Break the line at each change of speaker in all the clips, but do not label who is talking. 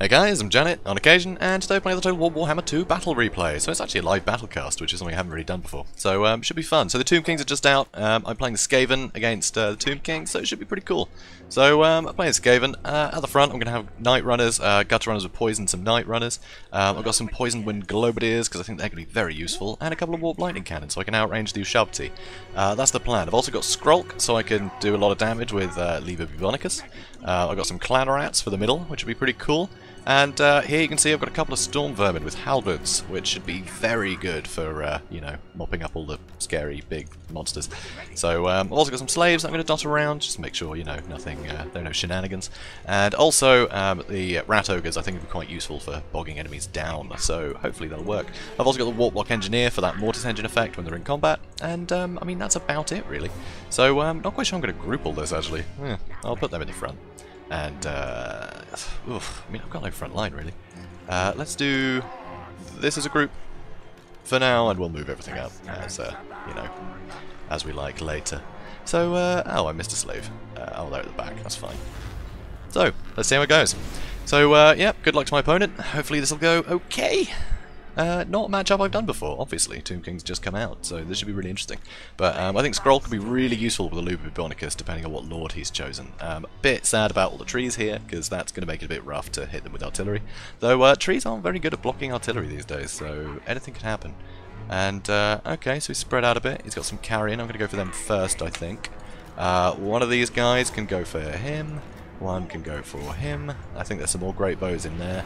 Hey guys, I'm Janet on occasion, and today we're playing the Total War Warhammer II Battle Replay. So it's actually a live battlecast, which is something I haven't really done before. So it should be fun. So the Tomb Kings are just out. I'm playing the Skaven against the Tomb Kings, so it should be pretty cool. So I'm playing Skaven. At the front, I'm going to have Night Runners, Gutter Runners with poison, some Night Runners. I've got some Poison Wind Globadiers, because I think they're going to be very useful, and a couple of Warp Lightning Cannons, so I can outrange the Ushabti. That's the plan. I've also got Skrulk, so I can do a lot of damage with Lever Bubonicus. I've got some Clan Rats for the middle, which would be pretty cool. And here you can see I've got a couple of Storm Vermin with halberds, which should be very good for, you know, mopping up all the scary big monsters. So I've also got some slaves I'm going to dot around, just to make sure, you know, nothing, there are no shenanigans. And also the Rat Ogres I think would be quite useful for bogging enemies down, so hopefully that'll work. I've also got the Warp Block Engineer for that Mortis Engine effect when they're in combat, and I mean that's about it really. So not quite sure I'm going to group all this actually. I'll put them in the front. And, oof, I mean, I've got no front line, really. Let's do this as a group for now, and we'll move everything up as, you know, as we like later. So, oh, I missed a slave. Oh, they're at the back, that's fine. So, let's see how it goes. So, yeah, good luck to my opponent. Hopefully this will go okay. Not a matchup I've done before, obviously. Tomb King's just come out, so this should be really interesting. But I think Skrulk could be really useful with the Lever Bubonicus, depending on what lord he's chosen. A bit sad about all the trees here, because that's going to make it a bit rough to hit them with artillery. Though trees aren't very good at blocking artillery these days, so anything can happen. And, okay, so he's spread out a bit. He's got some carrion. I'm going to go for them first, I think. One of these guys can go for him. One can go for him. I think there's some more great bows in there.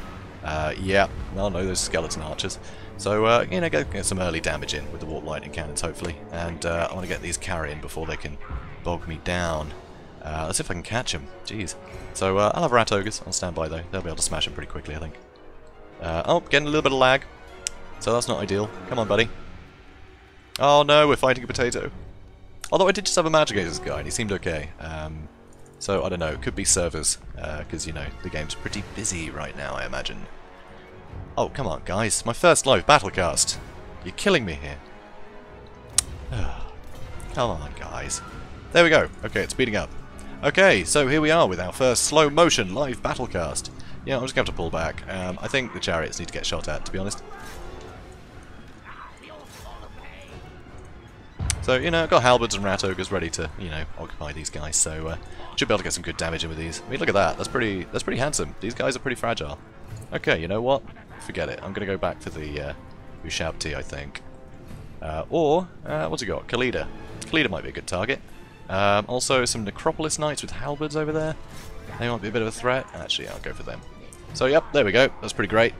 Yeah, well, no, those skeleton archers. So, you know, get some early damage in with the Warp Lightning Cannons, hopefully. And I want to get these carrying before they can bog me down. Let's see if I can catch them. Jeez. So, I'll have Rat Ogres. I'll stand by, though. They'll be able to smash them pretty quickly, I think. Oh, getting a little bit of lag. So that's not ideal. Come on, buddy. Oh, no, we're fighting a potato. Although I did just have a Magic Aces guy, and he seemed okay. So, I don't know, could be servers, because, you know, the game's pretty busy right now, I imagine. Oh, come on, guys. My first live battlecast. You're killing me here. Come on, guys. There we go. Okay, it's speeding up. Okay, so here we are with our first slow motion live battlecast. Yeah, I'm just going to have to pull back. I think the chariots need to get shot at, to be honest. So, you know, I've got halberds and rat ogres ready to, you know, occupy these guys, so should be able to get some good damage in with these. I mean, look at that. That's pretty handsome. These guys are pretty fragile. Okay, you know what? Forget it. I'm going to go back for the Ushabti, I think. What's he got? Khalida. Khalida might be a good target. Also, some Necropolis Knights with halberds over there. They might be a bit of a threat. Actually, I'll go for them. So, yep, there we go. That's pretty great.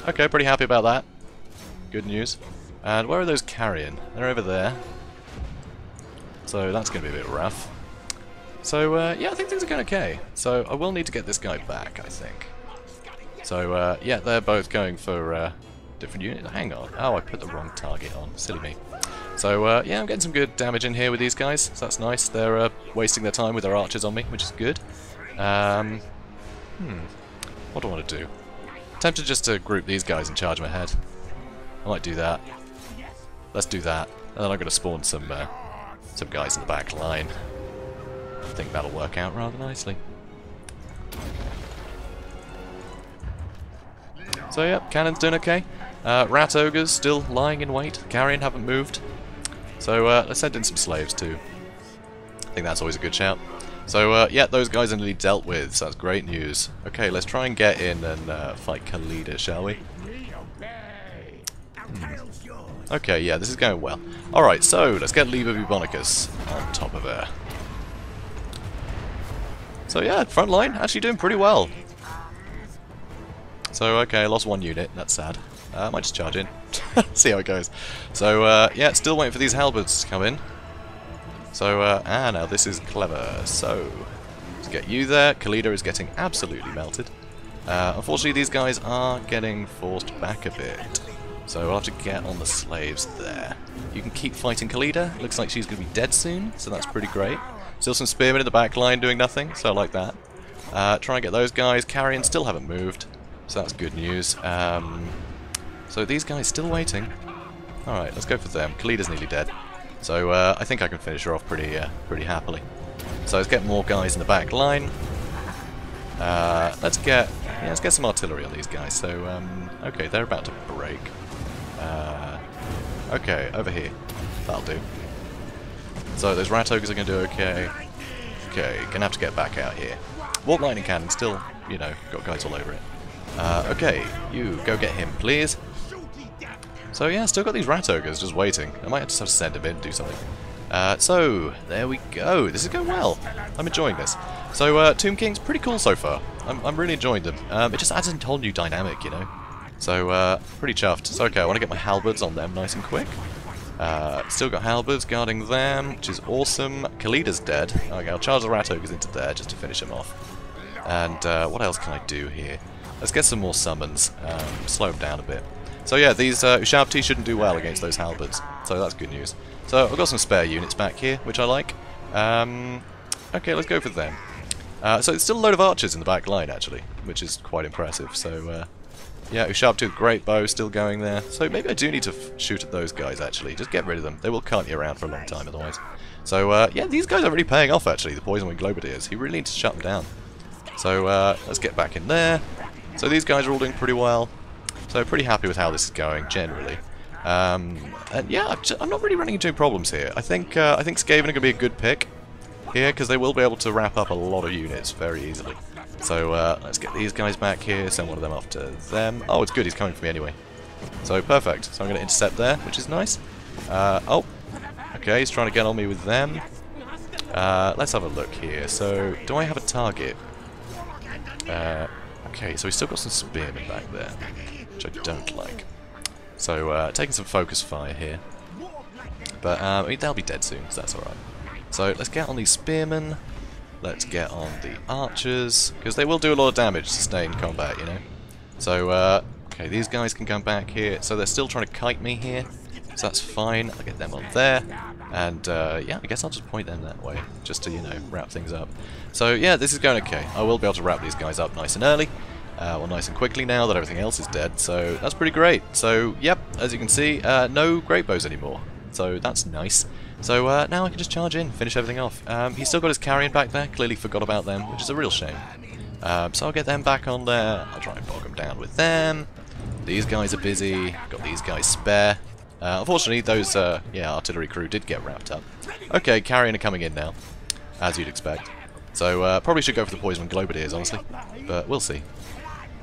Okay, pretty happy about that. Good news. And where are those carrion? They're over there. So that's going to be a bit rough. So, yeah, I think things are going okay. So I will need to get this guy back, I think. So, yeah, they're both going for different units. Hang on. Oh, I put the wrong target on. Silly me. So, yeah, I'm getting some good damage in here with these guys. So that's nice. They're wasting their time with their archers on me, which is good. What do I want to do? Tempted just to group these guys and charge them ahead. I might do that. Let's do that. And then I'm going to spawn some guys in the back line. I think that'll work out rather nicely. So yeah, cannon's doing okay. Rat Ogres still lying in wait. Carrion haven't moved. So let's send in some slaves too. I think that's always a good shout. So yeah, those guys are nearly dealt with, so that's great news. Okay, let's try and get in and fight Khalida, shall we? Okay, yeah, this is going well. Alright, so let's get Lever Bubonicus on top of her. So yeah, front line actually doing pretty well. So okay, I lost one unit, that's sad. I might just charge in, see how it goes. So yeah, still waiting for these halberds to come in. So, now this is clever. So, let's get you there. Khalida is getting absolutely melted. Unfortunately, these guys are getting forced back a bit. So I'll have to get on the slaves there. You can keep fighting Khalida. Looks like she's going to be dead soon, so that's pretty great. Still some spearmen in the back line doing nothing, so I like that. Try and get those guys. Carrion still haven't moved, so that's good news. So these guys still waiting. Alright, let's go for them. Khalida's nearly dead. So I think I can finish her off pretty happily. So let's get more guys in the back line. Let's get Yeah, let's get some artillery on these guys. So, okay, they're about to break. Okay, over here. That'll do. So those rat ogres are going to do okay. Okay, gonna have to get back out here. Warp lightning cannon still, you know, got guys all over it. Okay, you go get him, please. So yeah, still got these rat ogres just waiting. I might have to send them in, do something. So there we go. This is going well. I'm enjoying this. So Tomb King's pretty cool so far. I'm really enjoying them. It just adds a whole new dynamic, you know. So pretty chuffed. So okay, I want to get my halberds on them nice and quick. Still got halberds guarding them, which is awesome. Kalida's dead. Okay, I'll charge the rat ogres into there just to finish him off. And what else can I do here? Let's get some more summons. Slow them down a bit. So yeah, these Ushabti shouldn't do well against those halberds. So that's good news. So I've got some spare units back here, which I like. Okay, let's go for them. So it's still a load of archers in the back line, actually, which is quite impressive. So yeah, Ushabti with great bow still going there. So maybe I do need to shoot at those guys, actually. Just get rid of them. They will cart you around for a long time otherwise. So yeah, these guys are really paying off, actually, the Poison Wing Globadiers. You really need to shut them down. So let's get back in there. So these guys are all doing pretty well. So pretty happy with how this is going, generally. And yeah, I'm not really running into any problems here. I think Skaven are going to be a good pick here, because they will be able to wrap up a lot of units very easily. So let's get these guys back here, send one of them off to them. Oh, it's good, he's coming for me anyway. So perfect. So I'm going to intercept there, which is nice. Oh, okay, he's trying to get on me with them. Let's have a look here. So, do I have a target? Okay, so he's still got some spearmen back there, which I don't like. So, taking some focus fire here. But, I mean, they'll be dead soon, so that's alright. So, let's get on these spearmen. Let's get on the archers, because they will do a lot of damage, sustained combat, you know. So, okay, these guys can come back here. So they're still trying to kite me here, so that's fine. I'll get them on there. And, yeah, I guess I'll just point them that way, just to, you know, wrap things up. So, yeah, this is going okay. I will be able to wrap these guys up nice and early. Well, nice and quickly now that everything else is dead, so that's pretty great. So, yep, as you can see, no great bows anymore, so that's nice. So now I can just charge in, finish everything off. He's still got his carrion back there, clearly forgot about them, which is a real shame. So I'll get them back on there, I'll try and bog them down with them. These guys are busy, got these guys spare. Unfortunately, those yeah, artillery crew did get wrapped up. Okay, carrion are coming in now, as you'd expect. So probably should go for the Poison Globadiers, honestly, but we'll see.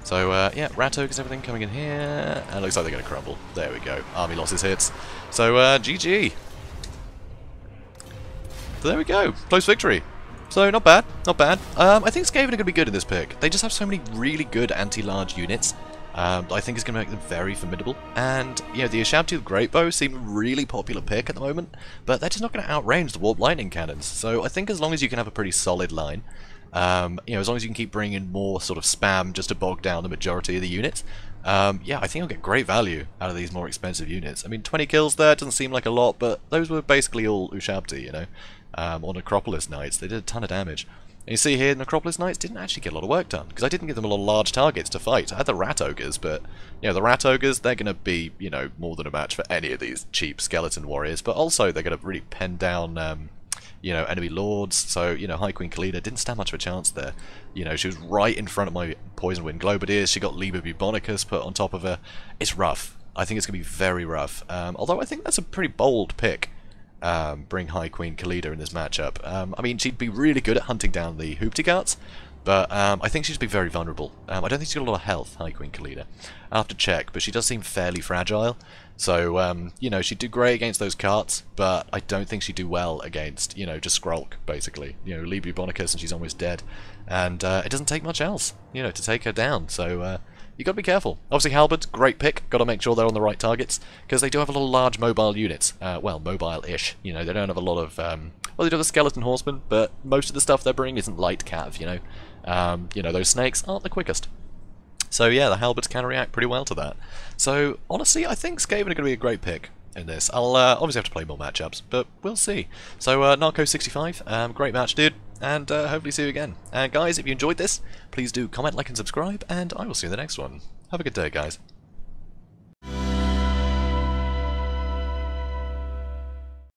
So, yeah, rat ogres, everything coming in here, and it looks like they're going to crumble. There we go. Army losses hits. So, GG. So there we go. Close victory. So, not bad. Not bad. I think Skaven are going to be good in this pick. They just have so many really good anti-large units. I think it's going to make them very formidable. And, you know, the Ushabti Great Bow seem a really popular pick at the moment, but they're just not going to outrange the Warp Lightning Cannons. So I think as long as you can have a pretty solid line, you know, as long as you can keep bringing in more sort of spam just to bog down the majority of the units, yeah, I think you'll get great value out of these more expensive units. I mean, 20 kills there doesn't seem like a lot, but those were basically all Ushabti, you know, on Necropolis Knights. They did a ton of damage. And you see here, Necropolis Knights didn't actually get a lot of work done, because I didn't give them a lot of large targets to fight. I had the Rat Ogres, but, you know, the Rat Ogres, they're going to be, you know, more than a match for any of these cheap skeleton warriors, but also they're going to really pen down, you know, enemy lords. So, you know, High Queen Khalida didn't stand much of a chance there. You know, she was right in front of my Poison Wind Globadiers. She got Liber Bubonicus put on top of her. It's rough. I think it's going to be very rough. Although I think that's a pretty bold pick. Bring High Queen Khalida in this matchup. I mean, she'd be really good at hunting down the Hoopty but I think she'd be very vulnerable. I don't think she's got a lot of health, High Queen Khalida. I'll have to check, but she does seem fairly fragile. So, you know, she'd do great against those carts, but I don't think she'd do well against, you know, just Skrulk, basically. You know, Liber Bubonicus, and she's almost dead. And it doesn't take much else, you know, to take her down. So, you got to be careful. Obviously, Halberds, great pick. Got to make sure they're on the right targets, because they do have a lot of large mobile units. Well, mobile-ish. You know, they don't have a lot of. Well, they do have a skeleton horseman, but most of the stuff they're bringing isn't light cav. You know, those snakes aren't the quickest. So yeah, the Halberds can react pretty well to that. So honestly, I think Skaven are going to be a great pick in this. I'll obviously have to play more matchups, but we'll see. So Narco65, great match, dude, and hopefully see you again. And guys, if you enjoyed this, please do comment, like, and subscribe, and I will see you in the next one. Have a good day, guys.